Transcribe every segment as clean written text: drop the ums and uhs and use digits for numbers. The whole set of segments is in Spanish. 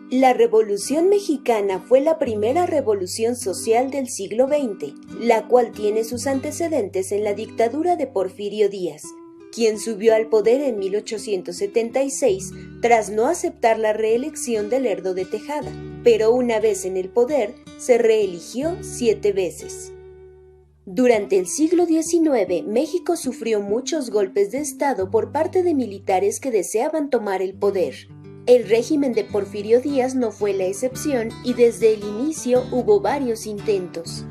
La Revolución Mexicana fue la primera revolución social del siglo XX, la cual tiene sus antecedentes en la dictadura de Porfirio Díaz, quien subió al poder en 1876 tras no aceptar la reelección de Lerdo de Tejada, pero una vez en el poder se reeligió 7 veces. Durante el siglo XIX, México sufrió muchos golpes de Estado por parte de militares que deseaban tomar el poder. El régimen de Porfirio Díaz no fue la excepción y desde el inicio hubo varios intentos.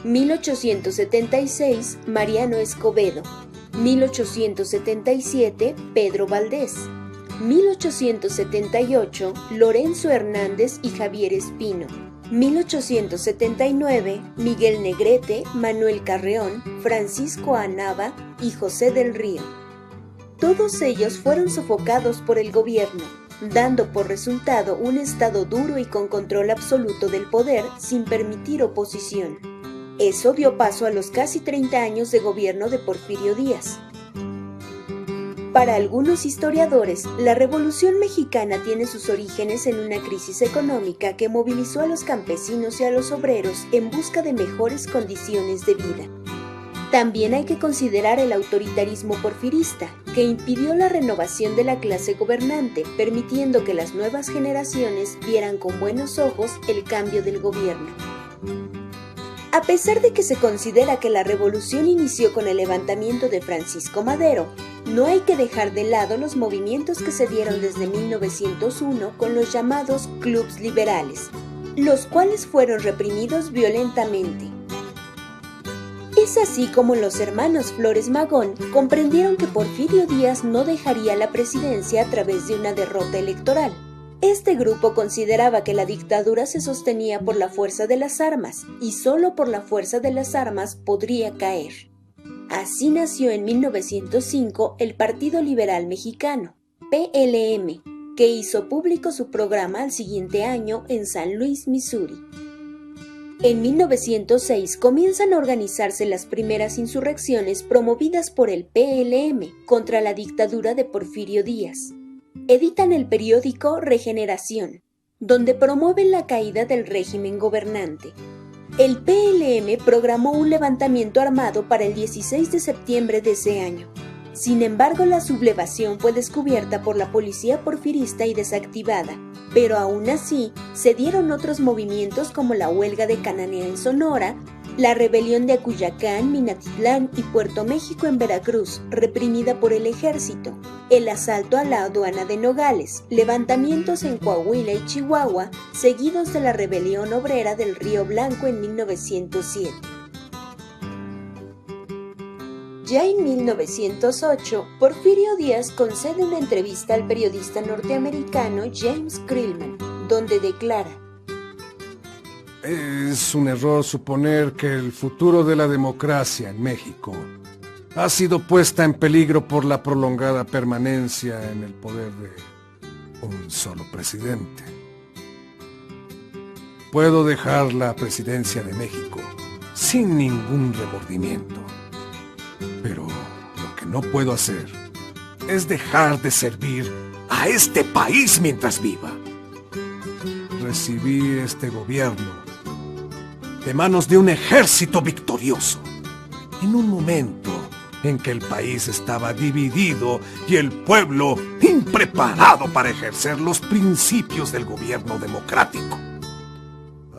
1876, Mariano Escobedo. 1877, Pedro Valdés. 1878, Lorenzo Hernández y Javier Espino. 1879, Miguel Negrete, Manuel Carreón, Francisco Anava y José del Río. Todos ellos fueron sofocados por el gobierno, dando por resultado un Estado duro y con control absoluto del poder sin permitir oposición. Eso dio paso a los casi 30 años de gobierno de Porfirio Díaz. Para algunos historiadores, la Revolución Mexicana tiene sus orígenes en una crisis económica que movilizó a los campesinos y a los obreros en busca de mejores condiciones de vida. También hay que considerar el autoritarismo porfirista, que impidió la renovación de la clase gobernante, permitiendo que las nuevas generaciones vieran con buenos ojos el cambio del gobierno. A pesar de que se considera que la revolución inició con el levantamiento de Francisco Madero, no hay que dejar de lado los movimientos que se dieron desde 1901 con los llamados clubs liberales, los cuales fueron reprimidos violentamente. Es así como los hermanos Flores Magón comprendieron que Porfirio Díaz no dejaría la presidencia a través de una derrota electoral. Este grupo consideraba que la dictadura se sostenía por la fuerza de las armas y solo por la fuerza de las armas podría caer. Así nació en 1905 el Partido Liberal Mexicano, PLM, que hizo público su programa al siguiente año en San Luis, Missouri. En 1906 comienzan a organizarse las primeras insurrecciones promovidas por el PLM contra la dictadura de Porfirio Díaz. Editan el periódico Regeneración, donde promueven la caída del régimen gobernante. El PLM programó un levantamiento armado para el 16 de septiembre de ese año. Sin embargo, la sublevación fue descubierta por la policía porfirista y desactivada, pero aún así se dieron otros movimientos como la huelga de Cananea en Sonora, la rebelión de Acuyacán, Minatitlán y Puerto México en Veracruz, reprimida por el ejército, el asalto a la aduana de Nogales, levantamientos en Coahuila y Chihuahua, seguidos de la rebelión obrera del Río Blanco en 1907. Ya en 1908, Porfirio Díaz concede una entrevista al periodista norteamericano James Krillman, donde declara: es un error suponer que el futuro de la democracia en México ha sido puesta en peligro por la prolongada permanencia en el poder de un solo presidente. Puedo dejar la presidencia de México sin ningún remordimiento, pero lo que no puedo hacer es dejar de servir a este país mientras viva. Recibí este gobierno de manos de un ejército victorioso, en un momento en que el país estaba dividido y el pueblo impreparado para ejercer los principios del gobierno democrático.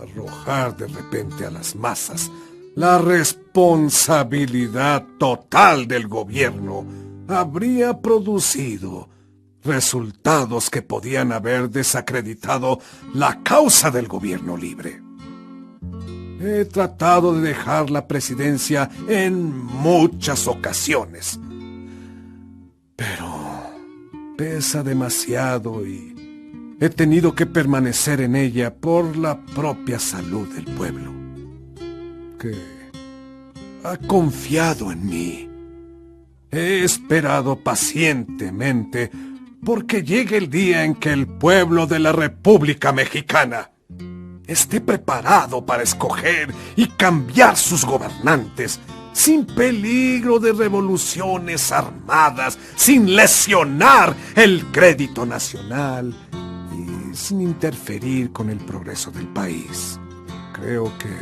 Arrojar de repente a las masas la responsabilidad total del gobierno habría producido resultados que podían haber desacreditado la causa del gobierno libre. He tratado de dejar la presidencia en muchas ocasiones, pero pesa demasiado y he tenido que permanecer en ella por la propia salud del pueblo, que ha confiado en mí. He esperado pacientemente porque llegue el día en que el pueblo de la República Mexicana esté preparado para escoger y cambiar sus gobernantes sin peligro de revoluciones armadas, sin lesionar el crédito nacional y sin interferir con el progreso del país. Creo que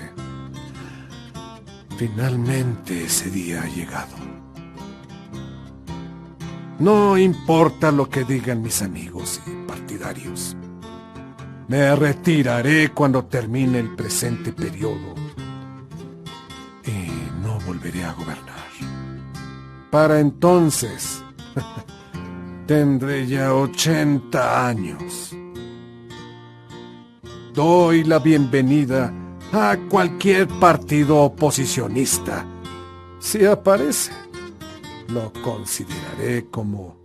finalmente ese día ha llegado. No importa lo que digan mis amigos y partidarios. Me retiraré cuando termine el presente periodo y no volveré a gobernar. Para entonces, tendré ya 80 años. Doy la bienvenida a cualquier partido oposicionista. Si aparece, lo consideraré como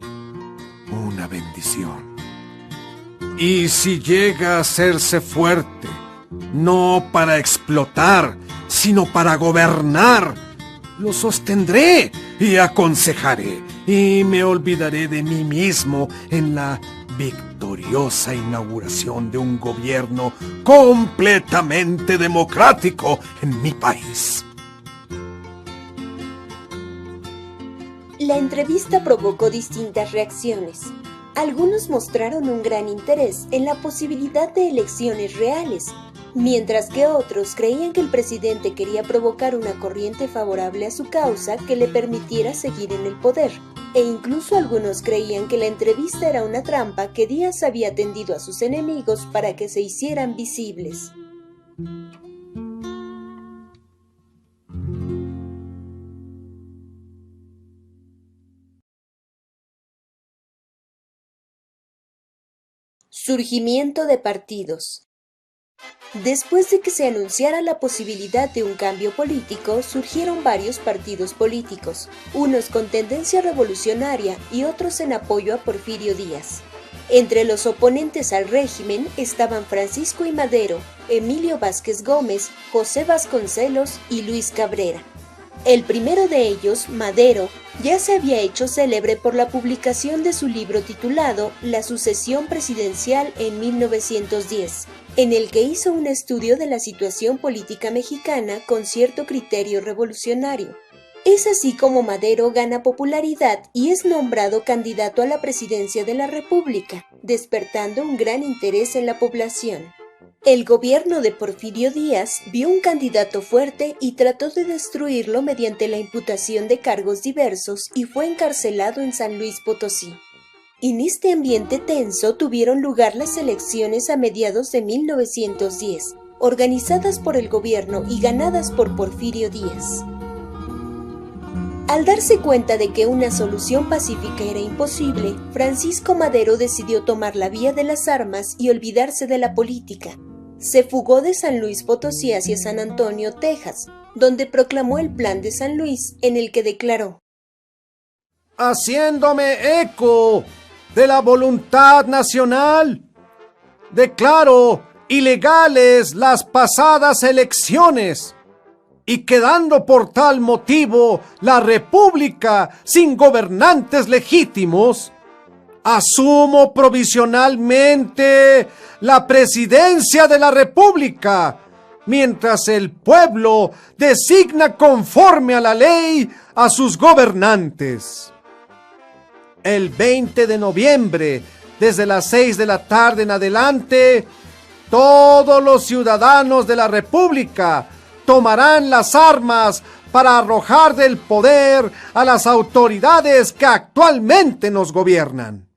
una bendición. Y si llega a hacerse fuerte, no para explotar, sino para gobernar, lo sostendré y aconsejaré, y me olvidaré de mí mismo en la victoriosa inauguración de un gobierno completamente democrático en mi país. La entrevista provocó distintas reacciones. Algunos mostraron un gran interés en la posibilidad de elecciones reales, mientras que otros creían que el presidente quería provocar una corriente favorable a su causa que le permitiera seguir en el poder, e incluso algunos creían que la entrevista era una trampa que Díaz había tendido a sus enemigos para que se hicieran visibles. Surgimiento de partidos. Después de que se anunciara la posibilidad de un cambio político, surgieron varios partidos políticos, unos con tendencia revolucionaria y otros en apoyo a Porfirio Díaz. Entre los oponentes al régimen estaban Francisco I. Madero, Emilio Vázquez Gómez, José Vasconcelos y Luis Cabrera. El primero de ellos, Madero, ya se había hecho célebre por la publicación de su libro titulado La sucesión presidencial en 1910, en el que hizo un estudio de la situación política mexicana con cierto criterio revolucionario. Es así como Madero gana popularidad y es nombrado candidato a la presidencia de la República, despertando un gran interés en la población. El gobierno de Porfirio Díaz vio un candidato fuerte y trató de destruirlo mediante la imputación de cargos diversos y fue encarcelado en San Luis Potosí. En este ambiente tenso tuvieron lugar las elecciones a mediados de 1910, organizadas por el gobierno y ganadas por Porfirio Díaz. Al darse cuenta de que una solución pacífica era imposible, Francisco Madero decidió tomar la vía de las armas y olvidarse de la política. Se fugó de San Luis Potosí hacia San Antonio, Texas, donde proclamó el Plan de San Luis, en el que declaró: haciéndome eco de la voluntad nacional, declaro ilegales las pasadas elecciones y quedando por tal motivo la República sin gobernantes legítimos, asumo provisionalmente la presidencia de la República, mientras el pueblo designa conforme a la ley a sus gobernantes. El 20 de noviembre, desde las 6 de la tarde en adelante, todos los ciudadanos de la República tomarán las armas para arrojar del poder a las autoridades que actualmente nos gobiernan.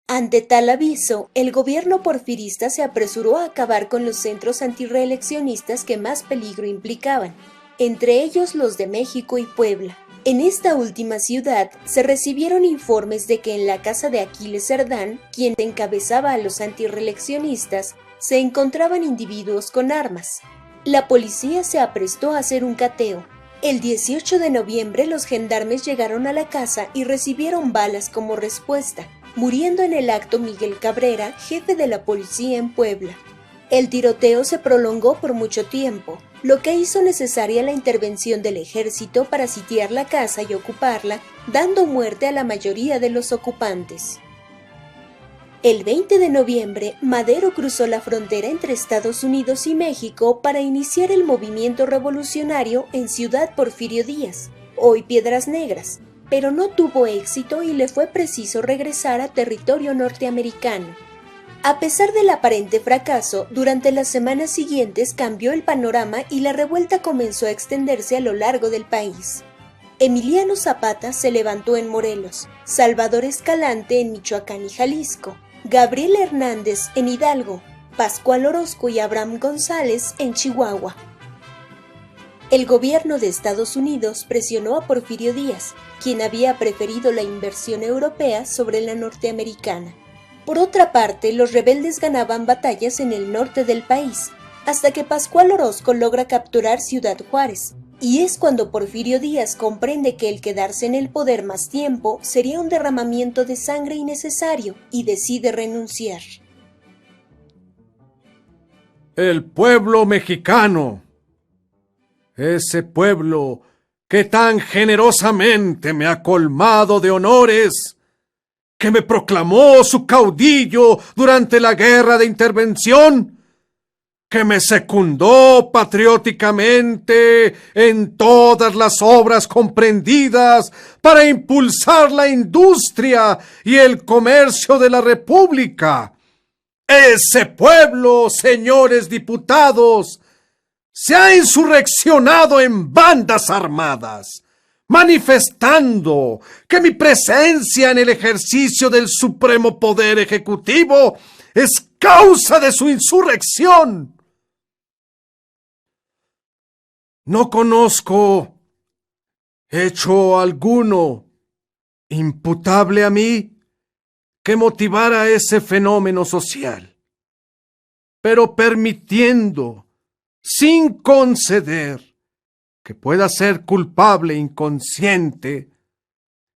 Ante tal aviso, el gobierno porfirista se apresuró a acabar con los centros antirreeleccionistas que más peligro implicaban, entre ellos los de México y Puebla. En esta última ciudad se recibieron informes de que en la casa de Aquiles Cerdán, quien encabezaba a los antirreeleccionistas, se encontraban individuos con armas. La policía se aprestó a hacer un cateo. El 18 de noviembre los gendarmes llegaron a la casa y recibieron balas como respuesta, muriendo en el acto Miguel Cabrera, jefe de la policía en Puebla. El tiroteo se prolongó por mucho tiempo, lo que hizo necesaria la intervención del ejército para sitiar la casa y ocuparla, dando muerte a la mayoría de los ocupantes. El 20 de noviembre, Madero cruzó la frontera entre Estados Unidos y México para iniciar el movimiento revolucionario en Ciudad Porfirio Díaz, hoy Piedras Negras, pero no tuvo éxito y le fue preciso regresar a territorio norteamericano. A pesar del aparente fracaso, durante las semanas siguientes cambió el panorama y la revuelta comenzó a extenderse a lo largo del país. Emiliano Zapata se levantó en Morelos, Salvador Escalante en Michoacán y Jalisco, Gabriel Hernández en Hidalgo, Pascual Orozco y Abraham González en Chihuahua. El gobierno de Estados Unidos presionó a Porfirio Díaz, quien había preferido la inversión europea sobre la norteamericana. Por otra parte, los rebeldes ganaban batallas en el norte del país, hasta que Pascual Orozco logra capturar Ciudad Juárez, y es cuando Porfirio Díaz comprende que el quedarse en el poder más tiempo sería un derramamiento de sangre innecesario y decide renunciar. El pueblo mexicano, ese pueblo que tan generosamente me ha colmado de honores, que me proclamó su caudillo durante la guerra de intervención, que me secundó patrióticamente en todas las obras comprendidas para impulsar la industria y el comercio de la República. Ese pueblo, señores diputados, se ha insurreccionado en bandas armadas, manifestando que mi presencia en el ejercicio del supremo poder ejecutivo es causa de su insurrección. No conozco hecho alguno imputable a mí que motivara ese fenómeno social, pero permitiendo, sin conceder, que pueda ser culpable inconsciente,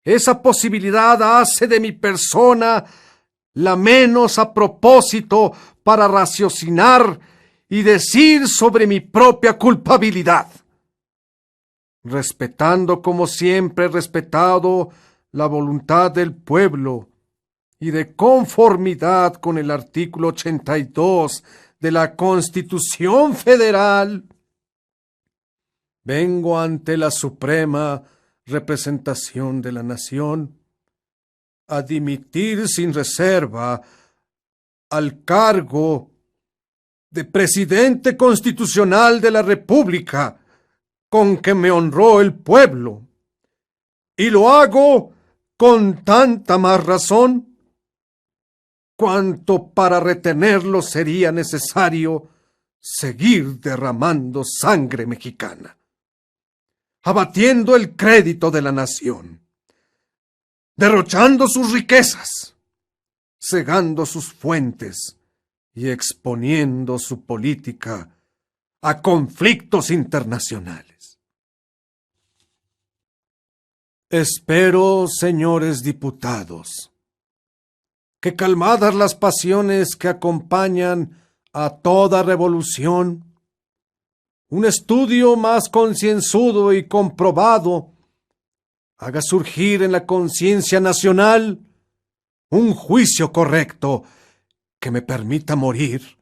esa posibilidad hace de mi persona la menos a propósito para raciocinar y decir sobre mi propia culpabilidad, respetando como siempre he respetado la voluntad del pueblo y de conformidad con el artículo 82 de la Constitución Federal. Vengo ante la suprema representación de la nación a dimitir sin reserva al cargo de presidente constitucional de la República con que me honró el pueblo, y lo hago con tanta más razón cuanto para retenerlo sería necesario seguir derramando sangre mexicana, abatiendo el crédito de la nación, derrochando sus riquezas, cegando sus fuentes y exponiendo su política a conflictos internacionales. Espero, señores diputados, que calmadas las pasiones que acompañan a toda revolución, un estudio más concienzudo y comprobado haga surgir en la conciencia nacional un juicio correcto que me permita morir,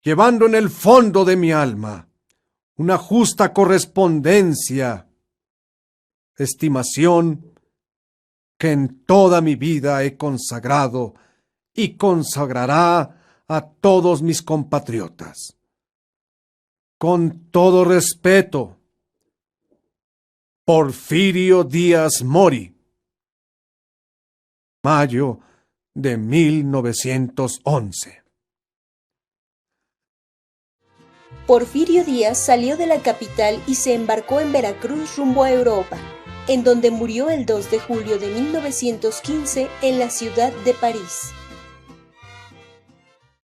llevando en el fondo de mi alma una justa correspondencia, estimación que en toda mi vida he consagrado y consagrará a todos mis compatriotas. Con todo respeto, Porfirio Díaz Mori, mayo de 1911. Porfirio Díaz salió de la capital y se embarcó en Veracruz rumbo a Europa, en donde murió el 2 de julio de 1915 en la ciudad de París.